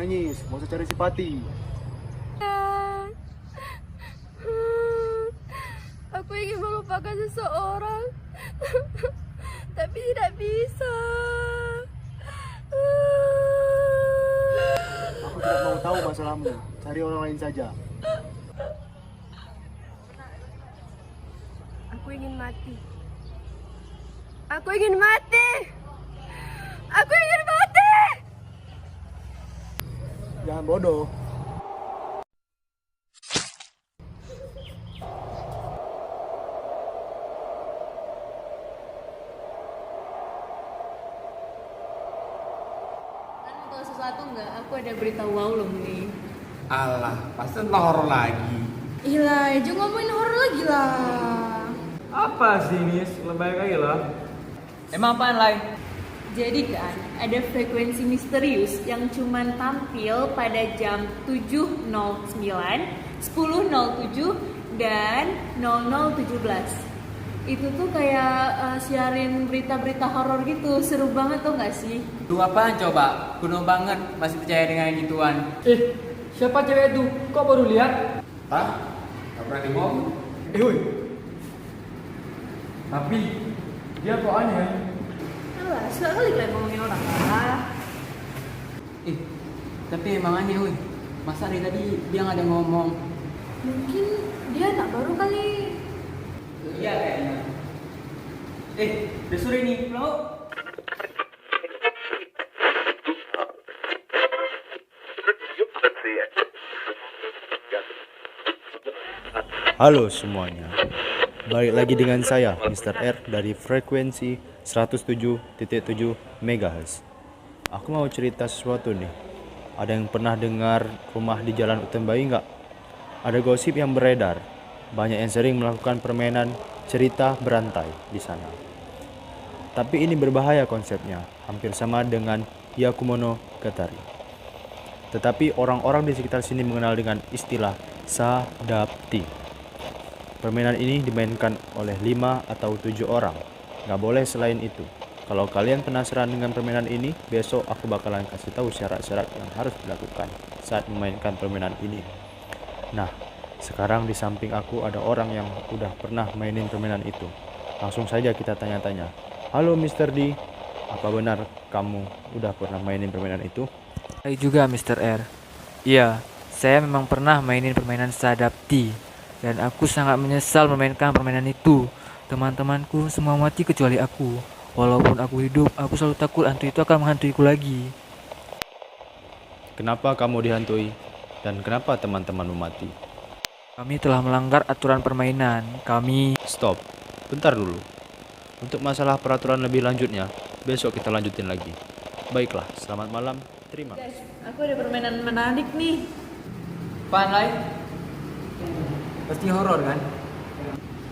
nangis, gak usah cari simpati. Aku ingin melupakan seseorang, tapi tidak bisa. Aku tidak mau tahu masalahmu, cari orang lain saja. Aku ingin mati. Aku ingin mati. Aku ingin mati. Jangan bodoh. Tahu sesuatu nggak? Aku ada berita wow loh nih. Alah, pasti tentang horor lagi. Gila, jangan ngomongin horor lagi lah. Apa sih Nis? Lebay kali lah. Emang apaan, Lai? Jadi kan, ada frekuensi misterius yang cuman tampil pada jam 7.09, 10.07, dan 00.17. Itu tuh kayak siarin berita-berita horor gitu. Seru banget tuh nggak sih? Lu apaan coba? Kuno banget, masih percaya dengan gituan. Siapa cewek itu? Kok baru lihat? Hah? Gak berani ngomong. Woi. Tapi dia kok aneh. Alah, sekali kalian ngomongin orang lah. Tapi emang aneh, woi. Masa dari tadi dia nggak ada ngomong? Mungkin dia anak baru kali. Iya kayaknya. Udah sore nih, pulang yuk. Halo semuanya, balik lagi dengan saya Mr. R dari frekuensi 107.7 MHz. Aku mau cerita sesuatu nih. Ada yang pernah dengar rumah di Jalan Utembai nggak? Ada gosip yang beredar, banyak yang sering melakukan permainan cerita berantai di sana. Tapi ini berbahaya konsepnya, hampir sama dengan Yakumono Gatari. Tetapi orang-orang di sekitar sini mengenal dengan istilah Sadapti. Permainan ini dimainkan oleh 5 atau 7 orang. Gak boleh selain itu. Kalau kalian penasaran dengan permainan ini, besok aku bakalan kasih tahu syarat-syarat yang harus dilakukan saat memainkan permainan ini. Nah, sekarang di samping aku ada orang yang udah pernah mainin permainan itu. Langsung saja kita tanya-tanya. Halo Mr. D, apa benar kamu udah pernah mainin permainan itu? Hai juga Mr. R. Iya, saya memang pernah mainin permainan Sadapti. Dan aku sangat menyesal memainkan permainan itu. Teman-temanku semua mati kecuali aku. Walaupun aku hidup, aku selalu takut hantu itu akan menghantuiku lagi. Kenapa kamu dihantui? Dan kenapa teman-temanmu mati? Kami telah melanggar aturan permainan. Stop, bentar dulu. Untuk masalah peraturan lebih lanjutnya, besok kita lanjutin lagi. Baiklah, selamat malam. Terima kasih. Aku ada permainan menarik nih. Apaan, Lai? Pasti horor kan?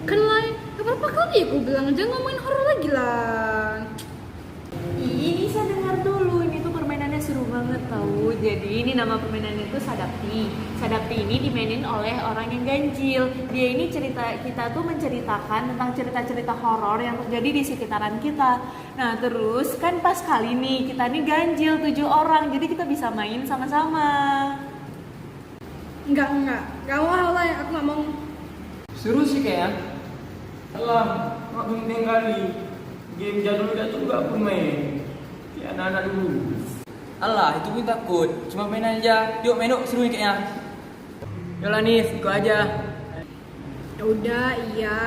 Kan Lai, berapa kali aku bilang jangan ngomongin horor lagi lah. Ini saya dengar dulu, ini tuh permainannya seru banget tau. Jadi ini nama permainannya itu Sadapti. Sadapti ini dimainin oleh orang yang ganjil. Dia ini kita tuh menceritakan tentang cerita-cerita horor yang terjadi di sekitaran kita. Nah terus kan pas kali nih kita nih ganjil 7 orang, jadi kita bisa main sama-sama. Enggak mau lah, aku nggak mau. Seru sih kayaknya. Alah, mak penting kali. Game jadul juga aku main. Ya anak-anak dulu. Alah, itu pun takut. Cuma main aja. Yuk, main yuk. Seru nih kayaknya. Yolah Nis, ikut aja. Ya udah, iya.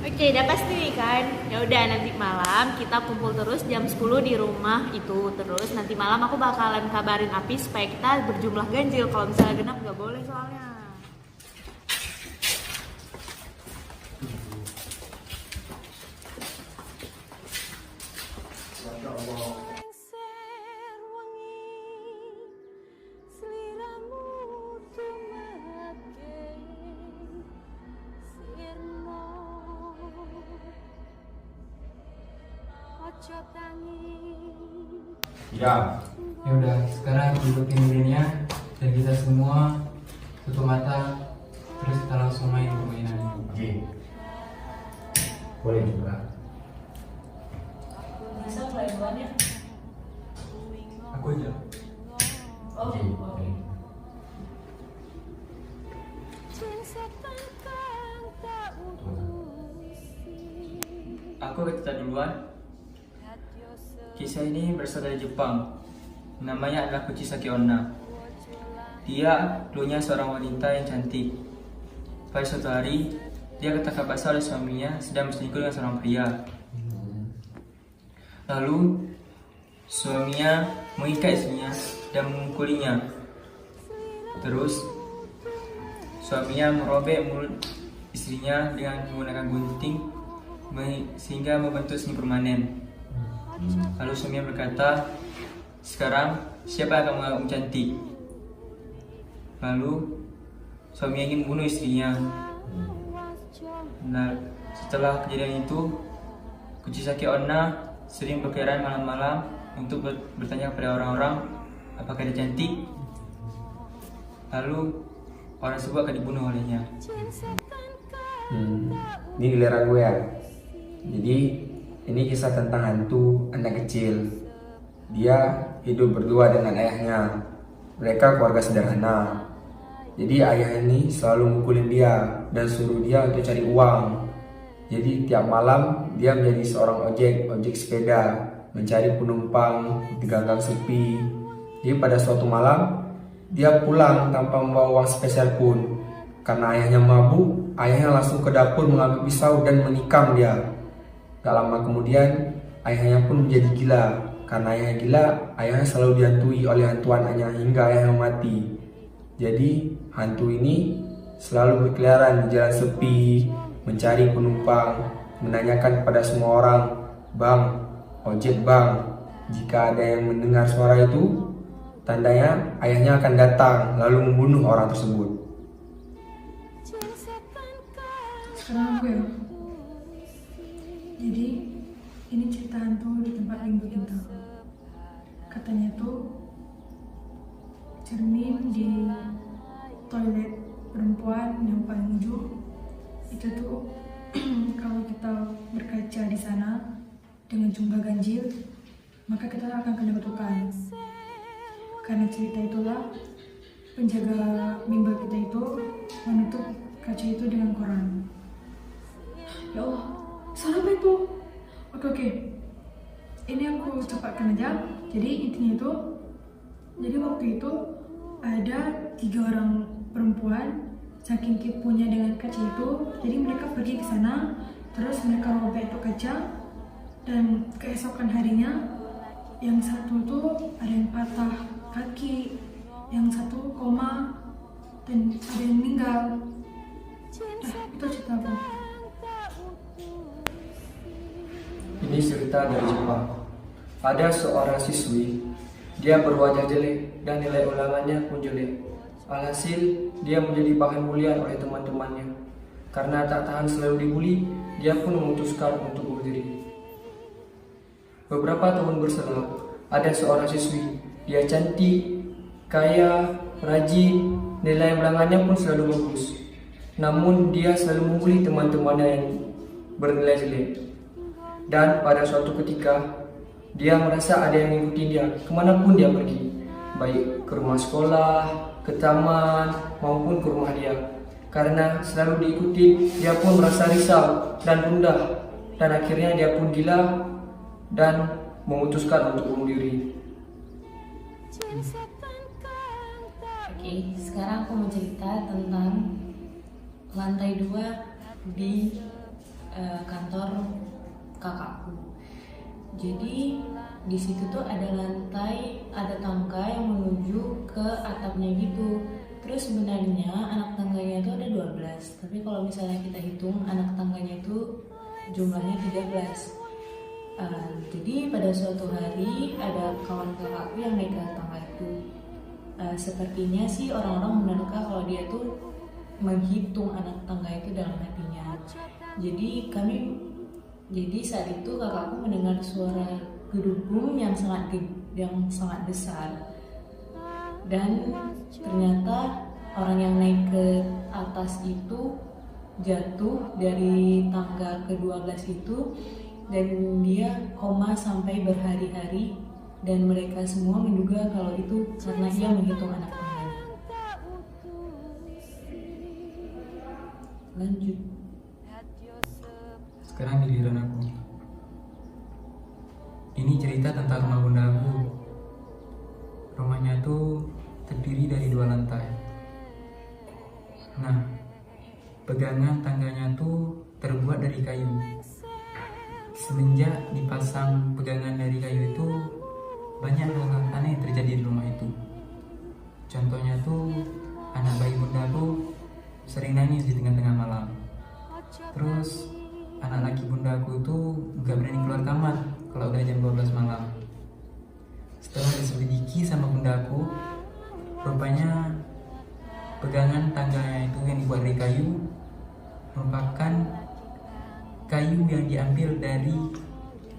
Oke, udah pasti nih kan. Ya udah nanti malam kita kumpul terus jam 10 di rumah itu. Terus nanti malam aku bakalan kabarin Api supaya kita berjumlah ganjil. Kalau misalnya genap nggak boleh soalnya. Ya. Ya udah, sekarang dudukin dirinya dan kita semua tutup mata, terus kita langsung main permainan ini. Oke. Boleh juga. Bisa mulai duluan ya. Aku aja. Aku cerita duluan. Kisah ini berasal dari Jepang. Namanya adalah Kuchisake Onna. Dia dulunya seorang wanita yang cantik. Pada suatu hari, dia ketangkap basah oleh suaminya sedang berselingkuh dengan seorang pria. Lalu, suaminya mengikat istrinya dan memukulinya. Terus, suaminya merobek mulut istrinya dengan menggunakan gunting sehingga membentuk seni permanen. Lalu suaminya berkata, "Sekarang siapa yang akan menganggapmu cantik?" Lalu suaminya ingin membunuh istrinya. Nah, setelah kejadian itu, Kuchisake Onna sering berkeliaran malam-malam untuk bertanya kepada orang-orang apakah dia cantik. Lalu orang tersebut akan dibunuh olehnya. Ini giliran gue ya. Jadi ini kisah tentang hantu anak kecil. Dia hidup berdua dengan ayahnya. Mereka keluarga sederhana. Jadi ayah ini selalu mukulin dia dan suruh dia untuk cari uang. Jadi tiap malam dia menjadi seorang ojek sepeda, mencari penumpang di gang-gang sepi. Jadi pada suatu malam dia pulang tanpa membawa uang spesial pun. Karena ayahnya mabuk, ayahnya langsung ke dapur mengambil pisau dan menikam dia. Gak lama kemudian ayahnya pun menjadi gila. Karena ayahnya gila, ayahnya selalu dihantui oleh hantu anaknya hingga ayahnya mati. Jadi hantu ini selalu berkeliaran di jalan sepi, mencari penumpang, menanyakan kepada semua orang, "Bang, ojek bang." Jika ada yang mendengar suara itu, tandanya ayahnya akan datang lalu membunuh orang tersebut. Sekarang aku ya. Jadi ini cerita hantu di tempat Limbo Kinta. Katanya tuh cermin di toilet perempuan yang paling ujung itu tuh kalau kita berkaca di sana dengan jumlah ganjil, maka kita akan kena kutukan. Karena cerita itulah penjaga bimbel kita itu menutup kaca itu dengan koran. Ya Allah, suara apa itu? Oke. Ini aku cepatkan aja. Jadi intinya itu, jadi waktu itu ada 3 orang perempuan saking kipunya dengan kaca itu, jadi mereka pergi ke sana, terus mereka robek itu kaca, dan keesokan harinya yang satu tuh ada yang patah kaki, yang satu koma, dan ada yang meninggal. Itu cerita aku. Ini cerita dari Jepang. Ada seorang siswi, dia berwajah jelek dan nilai ulangannya pun jelek. Alhasil, dia menjadi bahan bulian oleh teman-temannya. Karena tak tahan selalu dibully, dia pun memutuskan untuk bunuh diri. Beberapa tahun berselang, ada seorang siswi. Dia cantik, kaya, rajin, nilai ulangannya pun selalu bagus. Namun dia selalu membuli teman-temannya yang bernilai jelek. Dan pada suatu ketika, dia merasa ada yang mengikuti dia kemanapun dia pergi, baik ke rumah sekolah, ke taman, maupun ke rumah dia. Karena selalu diikuti, dia pun merasa risau dan gundah, dan akhirnya dia pun gila dan memutuskan untuk bunuh diri. Oke, sekarang aku mau cerita tentang lantai 2 di kantor kakakku. Jadi di situ tuh ada tangga yang menuju ke atapnya gitu. Terus sebenarnya anak tangganya itu ada 12, tapi kalau misalnya kita hitung anak tangganya itu jumlahnya 13. Jadi pada suatu hari ada kawan kakakku yang naik ke tangga itu. Sepertinya sih orang-orang menerka kalau dia tuh menghitung anak tangga itu dalam hatinya. Jadi saat itu kakakku mendengar suara gedubung yang sangat besar. Dan ternyata orang yang naik ke atas itu jatuh dari tangga ke-12 itu, dan dia koma sampai berhari-hari dan mereka semua menduga kalau itu karena ia menghitung anak temannya. Lanjut. Sekarang giliran aku. Ini cerita tentang rumah bunda aku. Rumahnya tuh terdiri dari 2 lantai. Nah, pegangan tangganya tuh terbuat dari kayu. Semenjak dipasang pegangan dari kayu itu, banyak hal aneh yang terjadi di rumah itu. Contohnya tuh, anak bayi bunda aku sering nangis di tengah-tengah malam. Terus, anak laki bunda aku itu gak berani keluar kamar kalau udah jam 12 malam. Setelah diselidiki sama bunda aku, rupanya pegangan tangganya itu yang dibuat dari kayu merupakan kayu yang diambil dari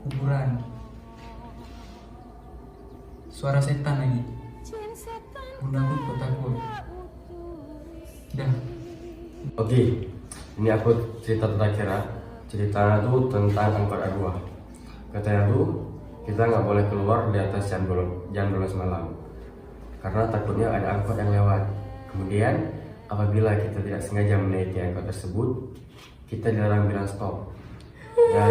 kuburan. Suara setan lagi. Bunda aku ikut takut. Dah. Oke, ini aku cerita tentang Kira. Ceritanya tuh tentang angkot A2. Katanya tuh kita nggak boleh keluar di atas jam 12 malam karena takutnya ada angkot yang lewat. Kemudian apabila kita tidak sengaja menaiki angkot tersebut, kita dilarang bilang stop. Dan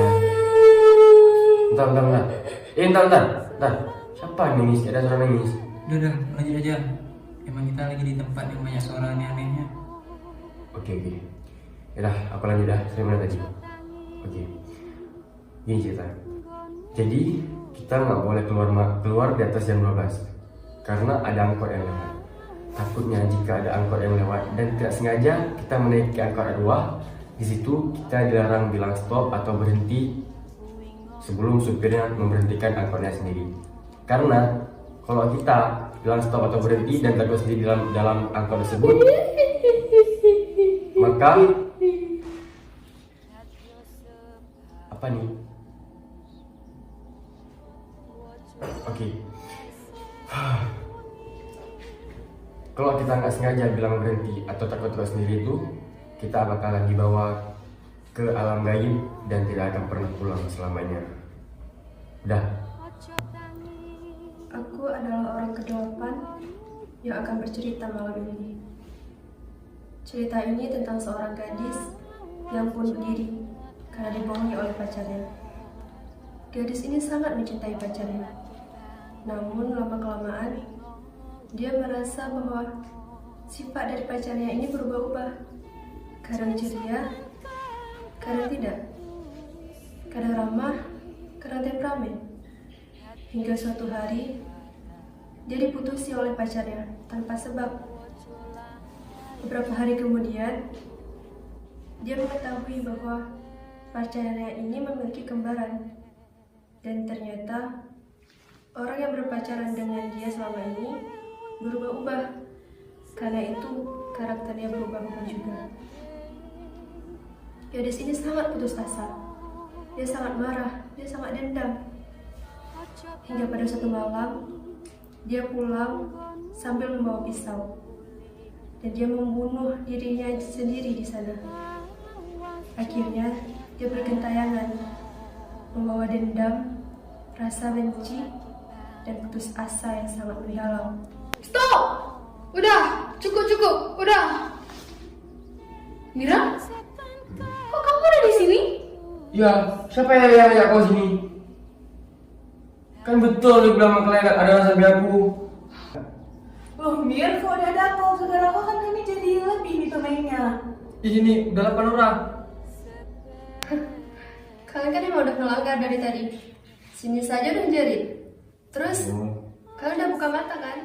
bentar. Siapa yang nangis? Ada suara nangis. Udah, lanjut aja. Emang kita lagi di tempat yang banyak suara aneh-anehnya. Oke. Yaudah, aku lanjut dah. Saya mana tadi? Oke. Gini cerita. Jadi kita nggak boleh keluar di atas jam 12 karena ada angkot yang lewat. Takutnya jika ada angkot yang lewat dan tidak sengaja kita menaiki angkot A2, di situ kita dilarang bilang stop atau berhenti sebelum supirnya memberhentikan angkotnya sendiri. Karena kalau kita bilang stop atau berhenti dan takut sendiri dalam angkot tersebut, maka apa nih? Oke. Kalau kita nggak sengaja bilang berhenti atau takut sendiri itu, kita bakalan dibawa ke alam gaib dan tidak akan pernah pulang selamanya. Udah. Aku adalah orang ke-8 yang akan bercerita malam ini. Cerita ini tentang seorang gadis yang bunuh diri karena dibohongi oleh pacarnya. Gadis ini sangat mencintai pacarnya. Namun lama-kelamaan dia merasa bahwa sifat dari pacarnya ini berubah-ubah. Kadang ceria, kadang tidak. Kadang ramah, kadang temperamen. Hingga suatu hari dia diputusi oleh pacarnya tanpa sebab. Beberapa hari kemudian dia mengetahui bahwa pacarnya ini memiliki kembaran. Dan ternyata orang yang berpacaran dengan dia selama ini berubah-ubah. Karena itu karakternya berubah-ubah juga. Gadis ini sangat putus asa. Dia sangat marah, dia sangat dendam. Hingga pada suatu malam dia pulang sambil membawa pisau. Dan dia membunuh dirinya sendiri di sana. Akhirnya dia bergentayangan, membawa dendam, rasa benci, dan putus asa yang sangat mendalam. Stop! Udah, cukup, udah. Mira, kok kamu ada di sini? Ya, siapa yang ajak kau sini? Kan betul di bilang kalian ada rasa aku. Loh Mir, kok udah ada kau saudara kau kan kami jadi lebih nih pemainnya. Di sini udah 8 orang. Kalian kan emang udah melanggar dari tadi. Sini saja udah jerit. Terus, kalian udah buka mata kan?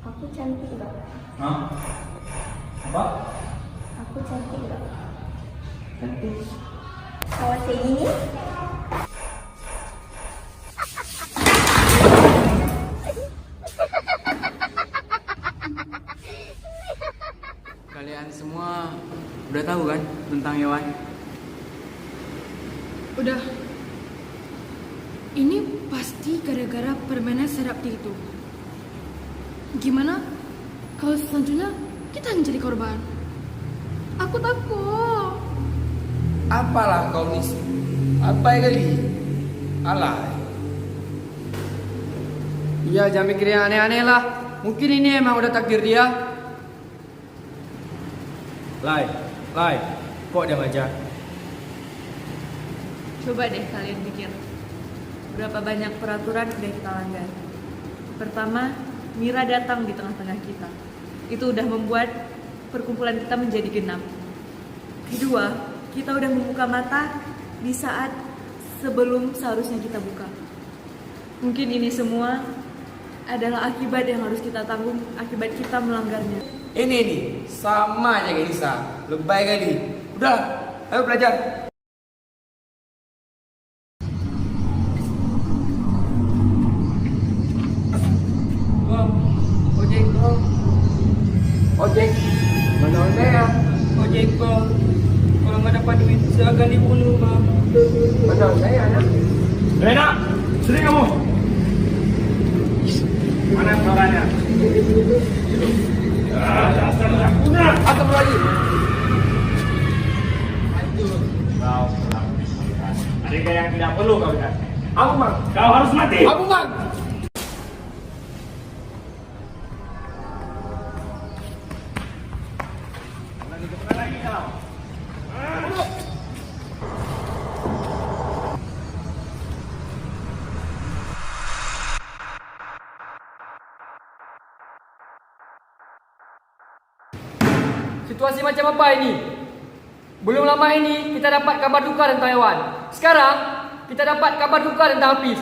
Aku cantik gak? Hah? Apa? Aku cantik gak? Cantik. Kalau kayak gini? Kalian semua udah tahu kan tentang hewan? Udah. Ini pasti gara-gara permainan Serapti itu. Gimana kalau selanjutnya kita yang jadi korban? Aku takut. Apalah kau ni? Apa kali? Alah. Iya, jangan mikir yang aneh-aneh lah. Mungkin ini emang udah takdir dia. Lai, kok diam aja? Coba deh kalian pikir, berapa banyak peraturan udah kita langgar. Pertama, Mira datang di tengah-tengah kita. Itu udah membuat perkumpulan kita menjadi genap. Kedua, kita udah membuka mata di saat sebelum seharusnya kita buka. Mungkin ini semua adalah akibat yang harus kita tanggung akibat kita melanggarnya. Ini nih, sama aja kayak Nisa. Lebay kali. Udah, ayo belajar. Bang, ojek bang. Ojek, mana ondek ya? Ojek bang. Kalau nggak dapat duit, silakan dibunuh bang. Mana ondek ya anak? Rena, sini kamu. Mana suaranya? Dasar anak punah. Atau lagi. Kau pulang. Ada yang tidak perlu kau lihat. Aku bang. Kau harus mati. Aku bang. Lagi kau. Situasi macam apa ini? Belum lama ini kita dapat kabar duka tentang Hewan. Sekarang kita dapat kabar duka tentang Hafiz.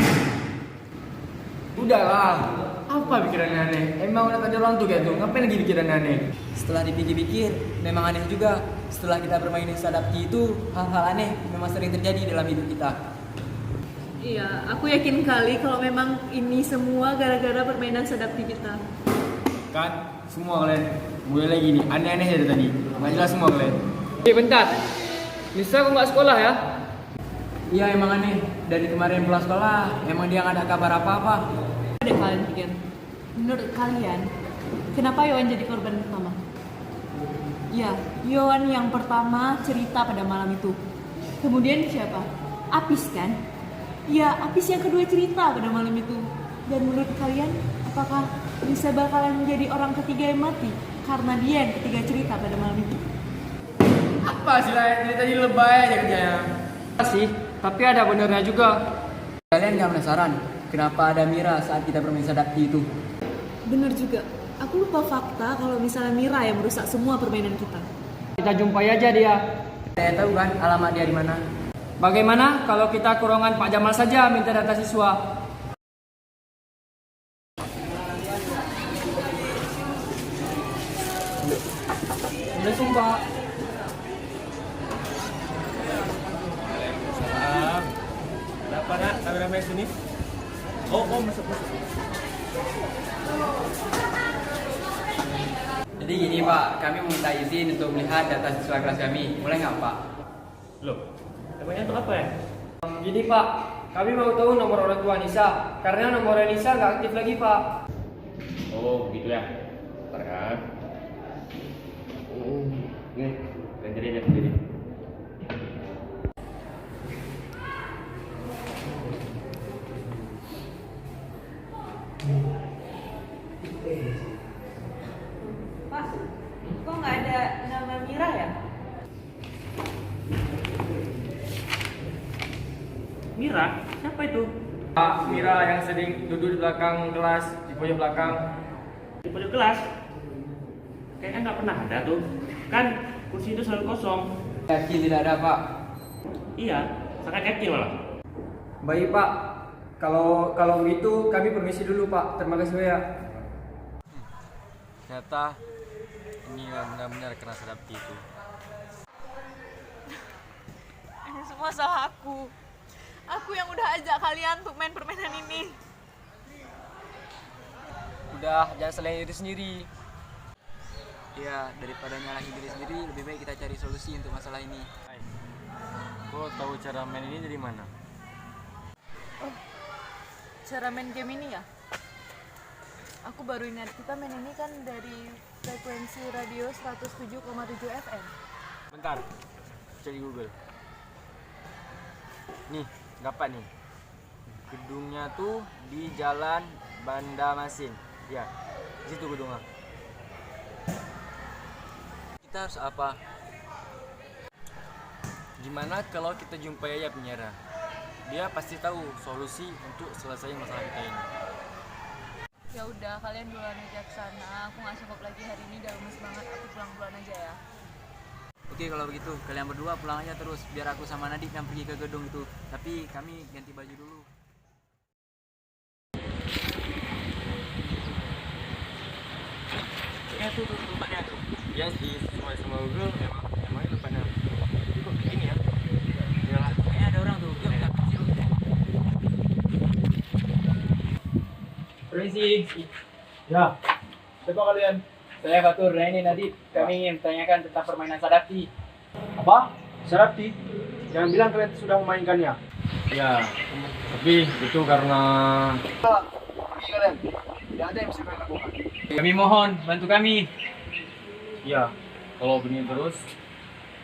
Udahlah, apa pikiran aneh? Emang udah tadi orang tuh gitu, ngapain lagi pikiran aneh? Setelah dipikir-pikir, memang aneh juga. Setelah kita bermain di Sadapti itu, hal-hal aneh memang sering terjadi dalam hidup kita. Iya, aku yakin kali kalau memang ini semua gara-gara permainan Sadapti kita. Kan, semua kalian mulai lagi nih, aneh-aneh dari tadi. Nggak jelas semua kalian. Bentar, Nisa kok nggak sekolah ya? Iya emang aneh, dari kemarin pulang sekolah, emang dia nggak ada kabar apa-apa. Ada kalian pikir, menurut kalian, kenapa Yohan jadi korban pertama? Ya, Yohan yang pertama cerita pada malam itu. Kemudian siapa? Apis kan? Ya, Apis yang kedua cerita pada malam itu. Dan menurut kalian, apakah bisa bakalan menjadi orang ketiga yang mati? Karena dia yang ketiga cerita pada malam itu. Apa sih lah, ini tadi lebay aja kerjanya. Sih, tapi ada benernya juga. Kalian nggak penasaran kenapa ada Mira saat kita bermain Sadapti itu? Bener juga. Aku lupa fakta kalau misalnya Mira yang merusak semua permainan kita. Kita jumpai aja dia. Saya tahu kan alamat dia di mana. Bagaimana kalau kita ke ruangan Pak Jamal saja minta data siswa? Udah sumpah. Kenapa nak? Kameramen sini. Oh, masuk. Jadi gini Pak, kami meminta izin untuk melihat data siswa kelas kami. Boleh nggak Pak? Loh, emangnya untuk apa ya? Gini Pak, kami mau tahu nomor orang tua Nisa. Karena nomor Nisa nggak aktif lagi Pak. Oh, begitu ya. Bentar kan. Ini, ganjarin ya sendiri. Pak, kok nggak ada nama Mira ya? Mira? Siapa itu? Pak, Mira yang sering duduk di belakang kelas, di pojok belakang. Di pojok kelas? Kayaknya nggak pernah ada tuh. Kan kursi itu selalu kosong. Yakin tidak ada Pak. Iya, sangat yakin malah. Baik Pak, kalau begitu kami permisi dulu Pak. Terima kasih ya. Ternyata ini benar-benar kena Sadapti itu. Ini semua salah aku. Aku yang udah ajak kalian untuk main permainan ini. Udah, jangan salahin diri sendiri. Ya, daripada nyalahin diri sendiri, lebih baik kita cari solusi untuk masalah ini. Kau tahu cara main ini dari mana? Oh, cara main game ini ya? Aku baru ingat, kita main ini kan dari frekuensi radio 107,7 FM. Bentar, cari Google. Nih, dapat nih. Gedungnya tuh di Jalan Banda Masin. Ya, di situ gedungnya. Kita harus apa? Gimana kalau kita jumpai Ayah penjara? Dia pasti tahu solusi untuk selesai masalah kita ini. Ya udah, kalian duluan aja ke sana. Aku nggak sanggup lagi hari ini, udah lemes banget. Aku pulang duluan aja ya. Oke, kalau begitu kalian berdua pulang aja terus. Biar aku sama Nadik yang pergi ke gedung itu. Tapi kami ganti baju dulu. Tuh tempatnya tuh. Ya sih, semua Google emang tempatnya. Tapi kok begini ya? Yalah, kayaknya ada orang tuh. Yuk, kita kasih dulu. Permisi. Ya, siapa kalian? Saya Fatur, nah ini Nadik. Kami ingin bertanyakan tentang permainan Sadapti. Apa? Sarapti? Jangan bilang kalian sudah memainkannya. Ya, tapi itu karena Pergi kalian. Tidak ada yang bisa kalian lakukan. Kami mohon, bantu kami. ya kalau begini terus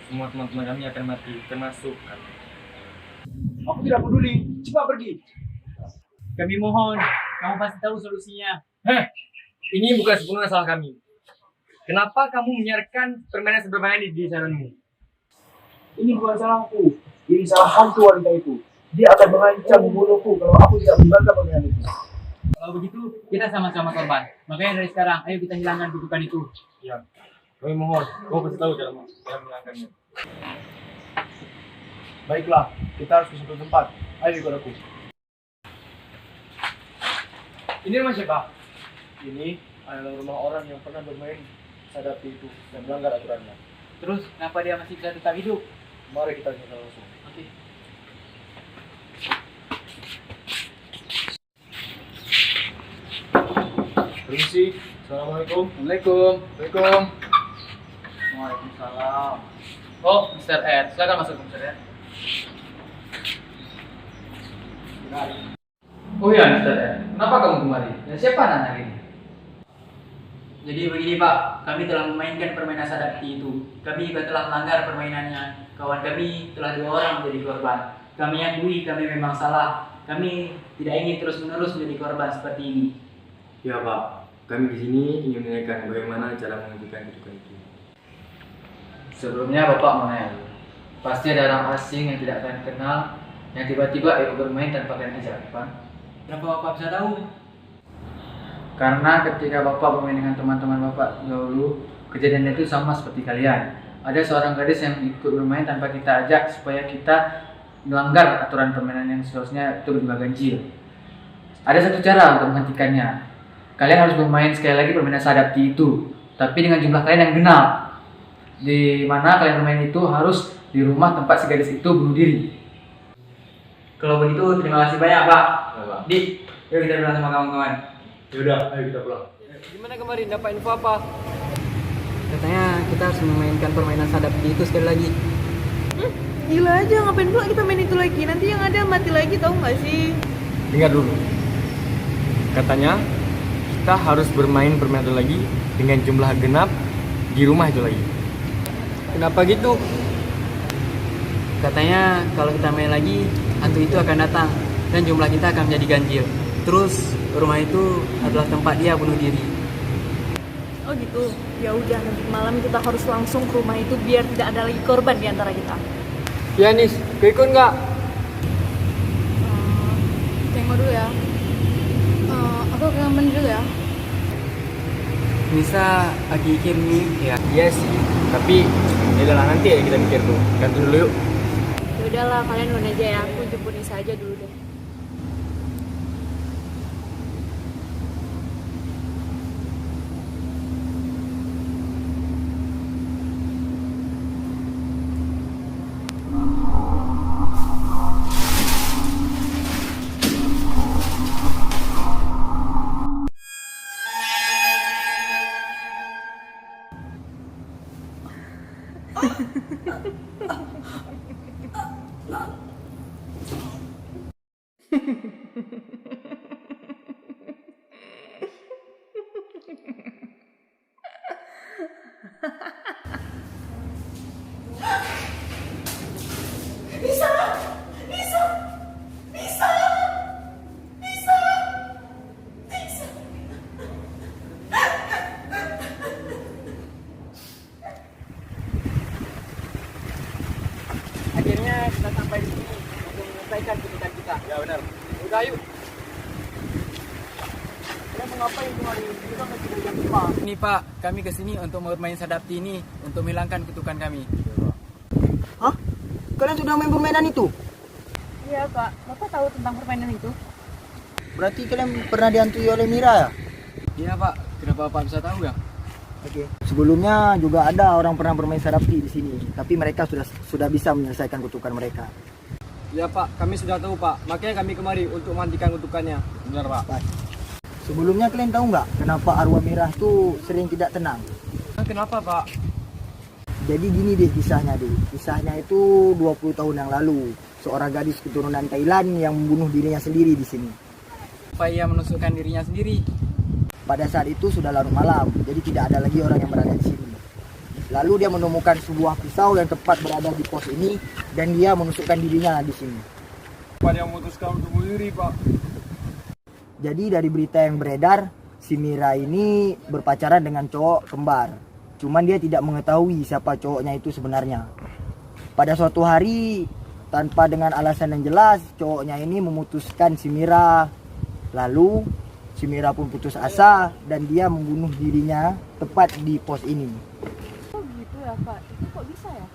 semua teman-teman kami akan mati termasuk kami. Aku tidak peduli. Cepat pergi. Kami mohon, kamu pasti tahu solusinya. Ini bukan sepenuhnya salah kami. Kenapa kamu menyiarkan permainan seberbahaya di sananmu? Ini bukan salahku. Ini salah hantu wanita itu. Dia akan mengancam membunuhku kalau aku tidak menjaga permainan itu. Kalau begitu, kita sama-sama korban. Makanya dari sekarang, ayo kita hilangkan kutukan itu. Ya, kami mohon, kamu pasti tahu cara menghilangkannya. Baiklah, kita harus ke suatu tempat. Ayo ikut aku. Ini rumah siapa? Ini adalah rumah orang yang pernah bermain Sadapti itu dan melanggar aturannya. Terus, kenapa dia masih bisa tetap hidup? Mari kita lihat langsung. Oke. Permisi. Assalamualaikum. Assalamualaikum. Waalaikumsalam. Waalaikumsalam. Oh, Mr. R. Silakan masuk, Mr. R. Oh ya, Mr. R. Kenapa kamu kemari? Dan siapa anak ini? Jadi begini Pak, kami telah memainkan permainan Sadapti itu. Kami juga telah melanggar permainannya. Kawan kami telah 2 orang menjadi korban. Kami akui kami memang salah. Kami tidak ingin terus-menerus menjadi korban seperti ini. Ya Pak, kami di sini ingin menanyakan bagaimana cara menghentikan kutukan itu. Sebelumnya Bapak mau nanya dulu. Pasti ada orang asing yang tidak kalian kenal yang tiba-tiba ikut bermain tanpa kalian ajak, kan? Kenapa Bapak bisa tahu? Karena ketika Bapak bermain dengan teman-teman Bapak dahulu, kejadian itu sama seperti kalian. Ada seorang gadis yang ikut bermain tanpa kita ajak supaya kita melanggar aturan permainan yang seharusnya itu berbau ganjil. Ada satu cara untuk menghentikannya. Kalian harus bermain sekali lagi permainan Sadapti itu, tapi dengan jumlah kalian yang genap. Di mana kalian bermain itu harus di rumah tempat si gadis itu bunuh diri. Kalau begitu, terima kasih banyak Pak. Dik, yuk kita pulang sama kawan-kawan. Yaudah, ayo kita pulang. Gimana kemarin, dapat info apa? Katanya kita harus memainkan permainan Sadapti itu sekali lagi. Gila aja, ngapain pula kita main itu lagi? Nanti yang ada mati lagi, tahu nggak sih? Dengar dulu. Katanya kita harus bermain permainan lagi dengan jumlah genap di rumah itu lagi. Kenapa gitu? Katanya kalau kita main lagi, hantu itu akan datang dan jumlah kita akan menjadi ganjil. Terus rumah itu adalah tempat dia bunuh diri. Oh gitu. Ya udah, nanti malam kita harus langsung ke rumah itu biar tidak ada lagi korban di antara kita. Ya Nis, ikut nggak? Tengok dulu ya. Aku ke kamar dulu ya. Nisa lagi mikir nih. Ya, iya sih. Tapi ya lah nanti aja kita mikir tuh. Gantung dulu yuk. Ya udahlah, kalian duluan aja ya. Aku jemput Nisa aja dulu deh. Udah yuk. Kalian mau ngapain kemari? Ini kan masih jam 5. Ini Pak, kami kesini untuk bermain sadapti ini untuk menghilangkan kutukan kami. Hah? Kalian sudah main permainan itu? Iya Pak, Bapak tahu tentang permainan itu? Berarti kalian pernah dihantui oleh Mira ya? Iya Pak, kenapa Bapak bisa tahu ya? Oke. Sebelumnya juga ada orang pernah bermain sadapti di sini, tapi mereka sudah bisa menyelesaikan kutukan mereka. Iya Pak, kami sudah tahu Pak. Makanya kami kemari untuk menghentikan kutukannya. Benar Pak. Sebelumnya kalian tahu nggak kenapa arwah Mirah tuh sering tidak tenang? Kenapa Pak? Jadi gini deh kisahnya deh. Kisahnya itu 20 tahun yang lalu. Seorang gadis keturunan Thailand yang membunuh dirinya sendiri di sini. Supaya ia menusukkan dirinya sendiri. Pada saat itu sudah larut malam, jadi tidak ada lagi orang yang berada di sini. Lalu dia menemukan sebuah pisau yang tepat berada di pos ini dan dia menusukkan dirinya di sini. Pak yang memutuskan untuk bunuh diri, Pak. Jadi dari berita yang beredar, si Mira ini berpacaran dengan cowok kembar. Cuman dia tidak mengetahui siapa cowoknya itu sebenarnya. Pada suatu hari, tanpa dengan alasan yang jelas, cowoknya ini memutuskan si Mira. Lalu si Mira pun putus asa dan dia membunuh dirinya tepat di pos ini. Oh gitu ya Pak, itu kok bisa ya?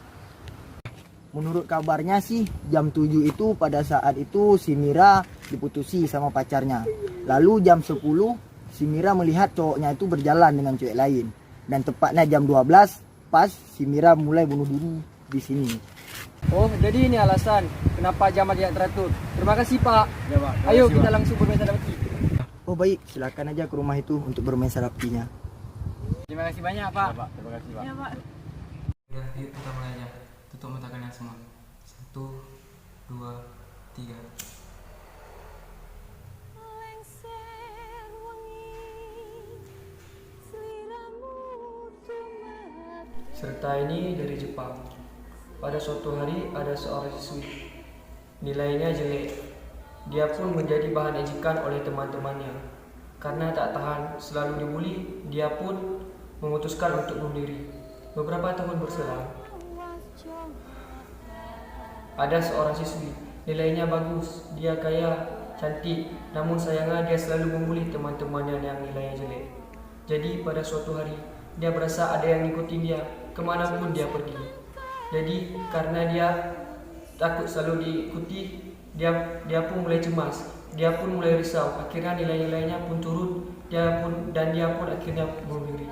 Menurut kabarnya sih jam 7 itu pada saat itu si Mira diputusi sama pacarnya. Lalu jam 10 si Mira melihat cowoknya itu berjalan dengan cewek lain. Dan tepatnya jam 12 pas si Mira mulai bunuh diri di sini. Oh, jadi ini alasan kenapa jam tidak teratur. Terima kasih Pak. Ya, Pak. Ayo kita langsung bermain sadapti. Oh baik, silakan aja ke rumah itu untuk bermain sadaptinya. Terima kasih banyak Pak. Ya, Pak. Terima kasih, Pak. Ya Pak. Udah, yuk kita mulai aja. Tutup mata kalian semua. 1, 2, 3. Cerita ini dari Jepang. Pada suatu hari ada seorang siswi. Nilainya jelek. Dia pun menjadi bahan ejekan oleh teman-temannya. Karena tak tahan selalu dibully, dia pun memutuskan untuk bunuh diri. Beberapa tahun berselang, ada seorang siswi. Nilainya bagus, dia kaya, cantik. Namun sayangnya dia selalu membuli teman-temannya yang nilainya jelek. Jadi pada suatu hari, dia berasa ada yang ngikutin dia kemanapun dia pergi. Jadi karena dia takut selalu diikuti, dia pun mulai cemas, dia pun mulai risau. Akhirnya nilai-nilainya pun turun, dia pun akhirnya bunuh diri.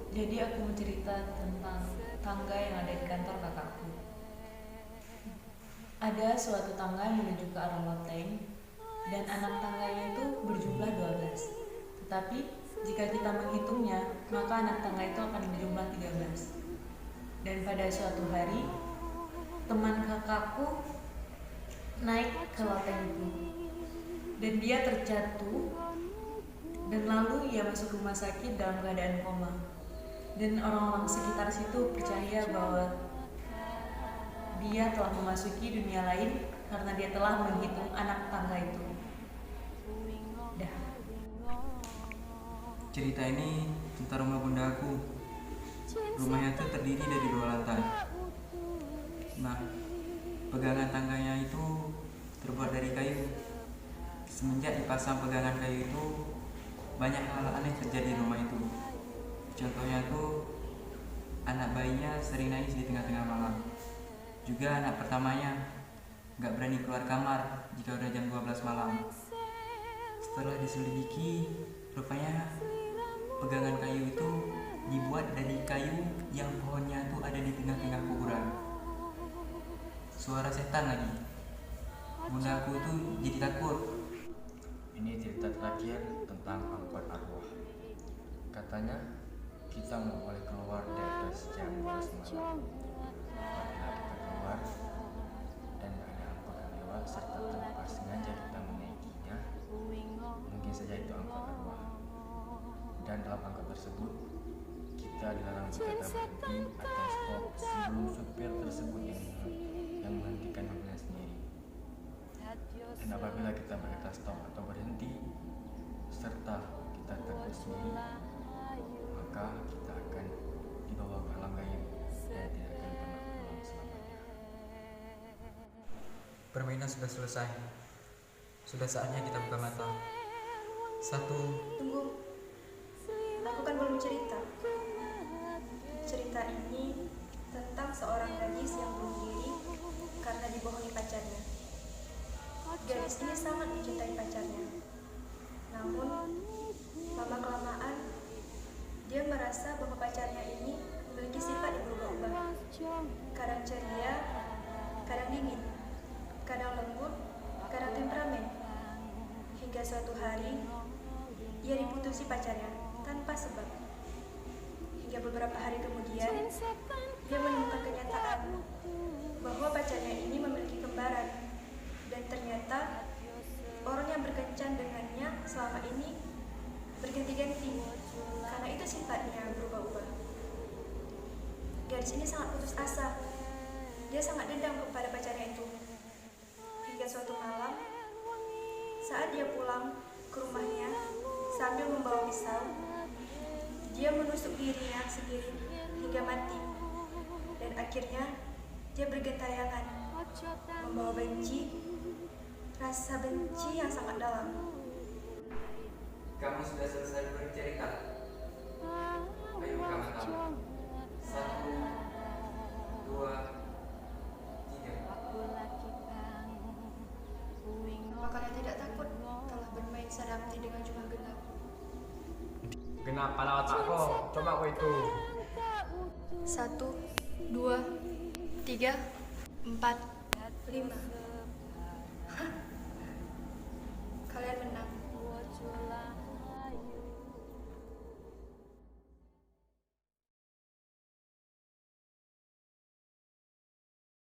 Jadi aku mau cerita tentang tangga yang ada di kantor kakakku. Ada suatu tangga yang menuju ke arah loteng dan anak tangganya itu berjumlah 12. Tetapi jika kita menghitungnya, maka anak tangga itu akan berjumlah 13. Dan pada suatu hari, teman kakakku naik ke loteng itu. Dan dia terjatuh dan lalu ia masuk rumah sakit dalam keadaan koma. Dan orang-orang sekitar situ percaya bahwa dia telah memasuki dunia lain karena dia telah menghitung anak tangga itu. Dah. Cerita ini tentang rumah bunda aku. Rumahnya itu terdiri dari 2 lantai. Nah, pegangan tangganya itu terbuat dari kayu. Semenjak dipasang pegangan kayu itu, banyak hal aneh terjadi di rumah itu. Contohnya tuh, anak bayinya sering nangis di tengah-tengah malam. Juga anak pertamanya gak berani keluar kamar jika udah jam 12 malam. Setelah diselidiki, rupanya pegangan kayu itu dibuat dari kayu yang pohonnya tuh ada di tengah-tengah kuburan. Suara setan lagi. Bunda aku itu jadi takut. Ini cerita terakhir tentang angkot arwah. Katanya kita nggak boleh keluar di atas jam 12 malam. Apabila kita keluar dan ada angkot yang lewat serta tanpa sengaja kita menaikinya, mungkin saja itu angkot arwah. Dan dalam angkot tersebut kita dilarang berkata berhenti atau stop sebelum supir tersebut yang menghentikan mobilnya sendiri. Dan apabila kita berkata stop atau berhenti serta kita takut sendiri, maka kita akan dibawa ke alam gaib dan tidak akan pernah pulang selamanya. permainan sudah selesai. Sudah saatnya kita buka mata. 1. Tunggu, aku kan belum cerita. Cerita ini tentang seorang gadis yang bunuh diri karena dibohongi pacarnya. Gadis ini sangat mencintai pacarnya. Namun, lama-kelamaan, dia merasa bahwa pacarnya ini memiliki sifat yang berubah-ubah. Kadang ceria, kadang dingin, kadang lembut, kadang temperamen. Hingga suatu hari, ia diputusi pacarnya tanpa sebab. Hingga beberapa hari kemudian, dia menemukan kenyataan bahwa pacarnya ini memiliki kembaran. Dan ternyata, orang yang berkencan dengannya selama ini berganti-ganti. Karena itu sifatnya berubah-ubah. Gadis ini sangat putus asa. Dia sangat dendam kepada pacarnya itu. Hingga suatu malam, saat dia pulang ke rumahnya sambil membawa pisau, dia menusuk dirinya sendiri hingga mati. Dan akhirnya dia bergentayangan, membawa rasa benci yang sangat dalam. Kamu sudah selesai bercerita. Ayo buka mata. 1, 2, 3. Apa kalian tidak takut telah bermain sadapti dengan jumlah genap? Genap pada otakku, coba aku itu. 1, 2, 3, 4, 5.